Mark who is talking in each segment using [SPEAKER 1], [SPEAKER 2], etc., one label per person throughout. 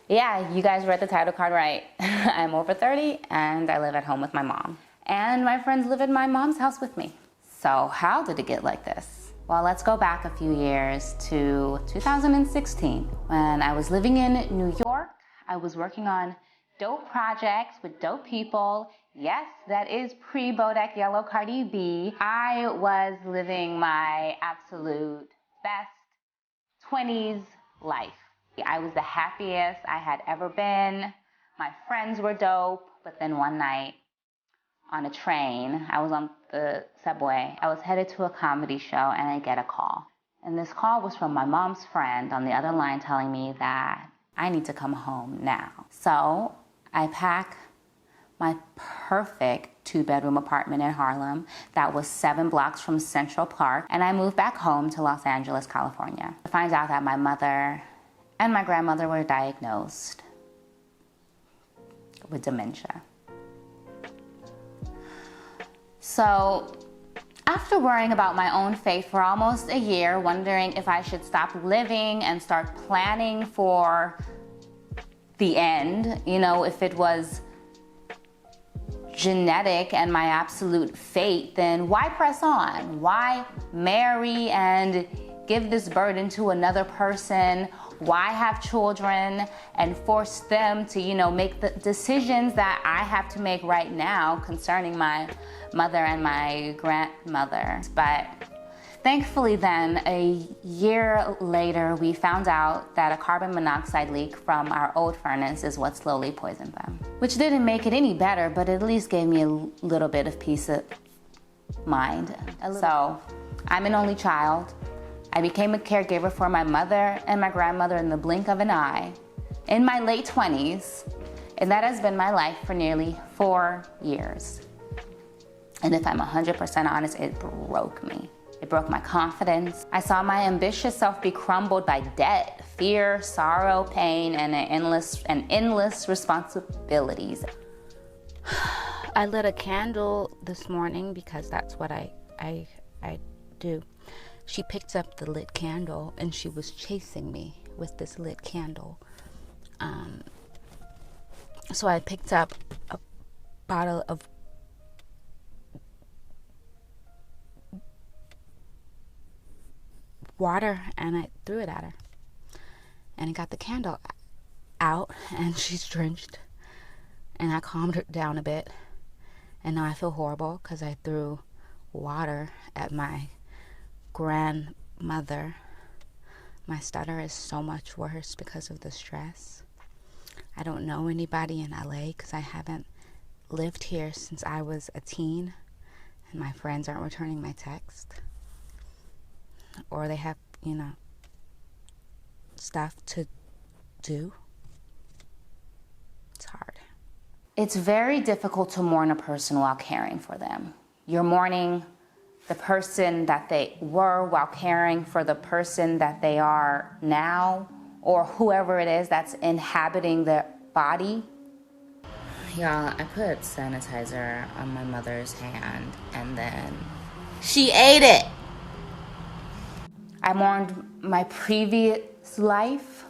[SPEAKER 1] Yeah, you guys read the title card right. I'm over 30 and I live at home with my mom. And my friends live in my mom's house with me. So how did it get like this? Well, let's go back a few years to 2016 when I was living in New York. I was working on dope projects with dope people. Yes, that is pre-Bodak Yellow Cardi B. I was living my absolute best 20s life. I was the happiest I had ever been. My friends were dope, but then one night on a train, I was on the subway. I was headed to a comedy show and I get a call. And this call was from my mom's friend on the other line telling me that I need to come home now. So I pack my perfect 2-bedroom apartment in Harlem that was 7 blocks from Central Park, and I moved back home to Los Angeles, California. I find out that my mother and my grandmother were diagnosed with dementia. So after worrying about my own fate for almost a year, wondering if I should stop living and start planning for the end, if it was genetic and my absolute fate, then why press on? Why marry and give this burden to another person? Why have children and force them to, make the decisions that I have to make right now concerning my mother and my grandmother? But thankfully then, a year later, we found out that a carbon monoxide leak from our old furnace is what slowly poisoned them. Which didn't make it any better, but at least gave me a little bit of peace of mind. So, I'm an only child. I became a caregiver for my mother and my grandmother in the blink of an eye in my late 20s, and that has been my life for nearly 4 years. And if I'm 100% honest, it broke me. It broke my confidence. I saw my ambitious self be crumbled by debt, fear, sorrow, pain, and endless responsibilities. I lit a candle this morning because that's what I do. She picked up the lit candle and she was chasing me with this lit candle. So I picked up a bottle of water and I threw it at her. And I got the candle out and she's drenched. And I calmed her down a bit. And now I feel horrible because I threw water at my grandmother. My stutter is so much worse because of the stress. I don't know anybody in LA because I haven't lived here since I was a teen. And my friends aren't returning my text. Or they have, stuff to do. It's hard. It's very difficult to mourn a person while caring for them. You're mourning the person that they were while caring for the person that they are now, or whoever it is that's inhabiting their body. Y'all, I put sanitizer on my mother's hand and then she ate it. I mourned my previous life,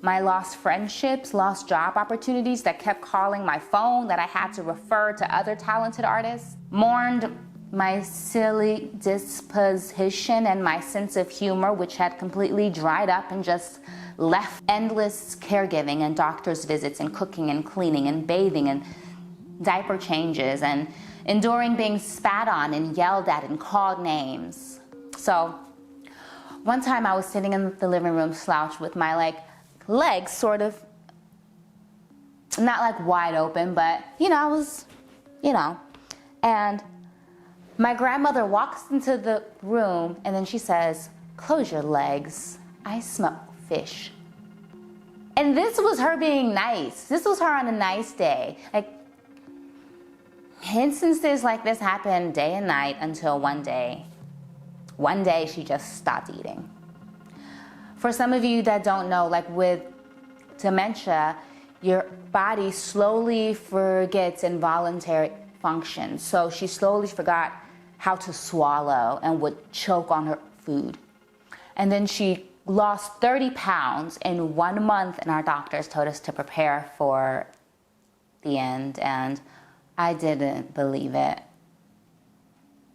[SPEAKER 1] my lost friendships, lost job opportunities that kept calling my phone that I had to refer to other talented artists. Mourned my silly disposition and my sense of humor, which had completely dried up and just left. Endless caregiving and doctor's visits and cooking and cleaning and bathing and diaper changes and enduring being spat on and yelled at and called names. So one time I was sitting in the living room slouched with my legs sort of, not wide open, but I was, and my grandmother walks into the room and then she says, "Close your legs, I smell fish." And this was her being nice. This was her on a nice day. Instances like this happen day and night until one day she just stopped eating. For some of you that don't know, with dementia, your body slowly forgets involuntary functions. So she slowly forgot how to swallow and would choke on her food. And then she lost 30 pounds in 1 month, and our doctors told us to prepare for the end, and I didn't believe it.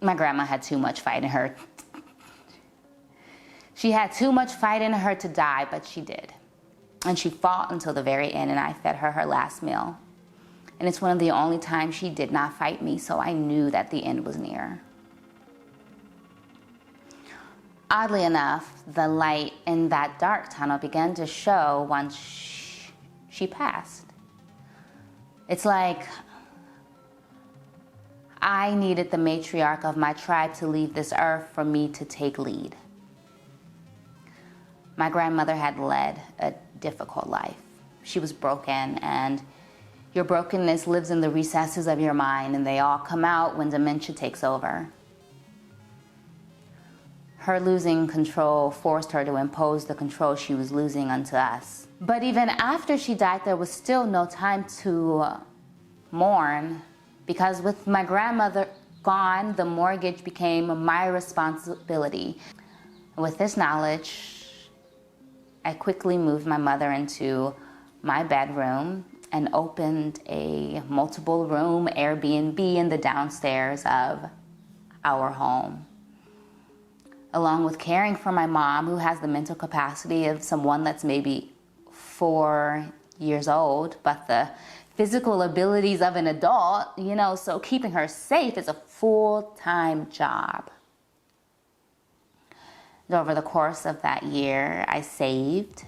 [SPEAKER 1] My grandma had too much fight in her. She had too much fight in her to die, but she did. And she fought until the very end, and I fed her her last meal. And it's one of the only times she did not fight me, so I knew that the end was near. Oddly enough, the light in that dark tunnel began to show once she passed. It's like I needed the matriarch of my tribe to leave this earth for me to take lead. My grandmother had led a difficult life. She was broken, and your brokenness lives in the recesses of your mind, and they all come out when dementia takes over. Her losing control forced her to impose the control she was losing onto us. But even after she died, there was still no time to mourn, because with my grandmother gone, the mortgage became my responsibility. With this knowledge, I quickly moved my mother into my bedroom and opened a multiple room Airbnb in the downstairs of our home. Along with caring for my mom, who has the mental capacity of someone that's maybe 4 years old, but the physical abilities of an adult, so keeping her safe is a full-time job. Over the course of that year, I saved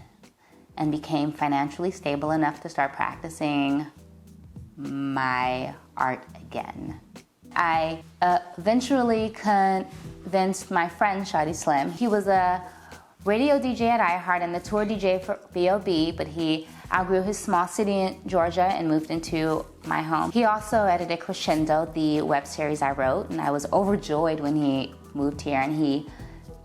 [SPEAKER 1] and became financially stable enough to start practicing my art again. I eventually convinced my friend, Shawty Slim. He was a radio DJ at iHeart and the tour DJ for B.O.B., but he outgrew his small city in Georgia and moved into my home. He also edited Crescendo, the web series I wrote, and I was overjoyed when he moved here, and he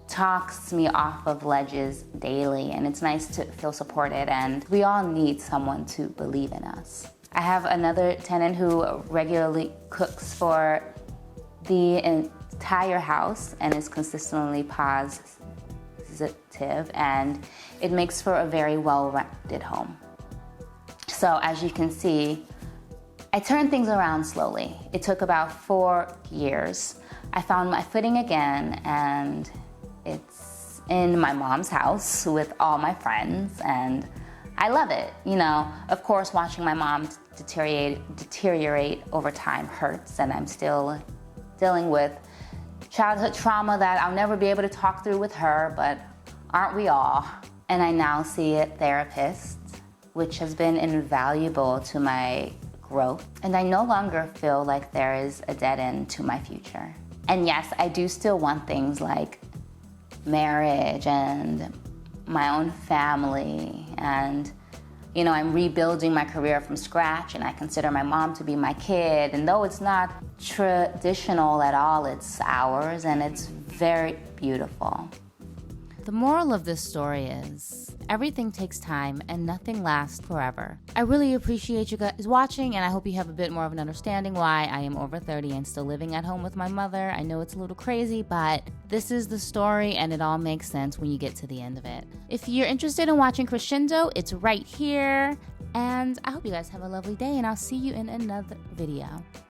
[SPEAKER 1] talks me off of ledges daily, and it's nice to feel supported, and we all need someone to believe in us. I have another tenant who regularly cooks for the entire house and is consistently positive, and it makes for a very well-rounded home. So as you can see, I turned things around slowly. It took about 4 years. I found my footing again, and it's in my mom's house with all my friends, and I love it. Of course, watching my mom deteriorate over time hurts, and I'm still dealing with childhood trauma that I'll never be able to talk through with her, but aren't we all? And I now see a therapist, which has been invaluable to my growth, and I no longer feel like there is a dead end to my future. And yes, I do still want things like marriage and my own family, and I'm rebuilding my career from scratch, and I consider my mom to be my kid, and though it's not traditional at all, it's ours, and it's very beautiful. The moral of this story is everything takes time and nothing lasts forever. I really appreciate you guys watching, and I hope you have a bit more of an understanding why I am over 30 and still living at home with my mother. I know it's a little crazy, but this is the story, and it all makes sense when you get to the end of it. If you're interested in watching Crescendo, it's right here, and I hope you guys have a lovely day, and I'll see you in another video.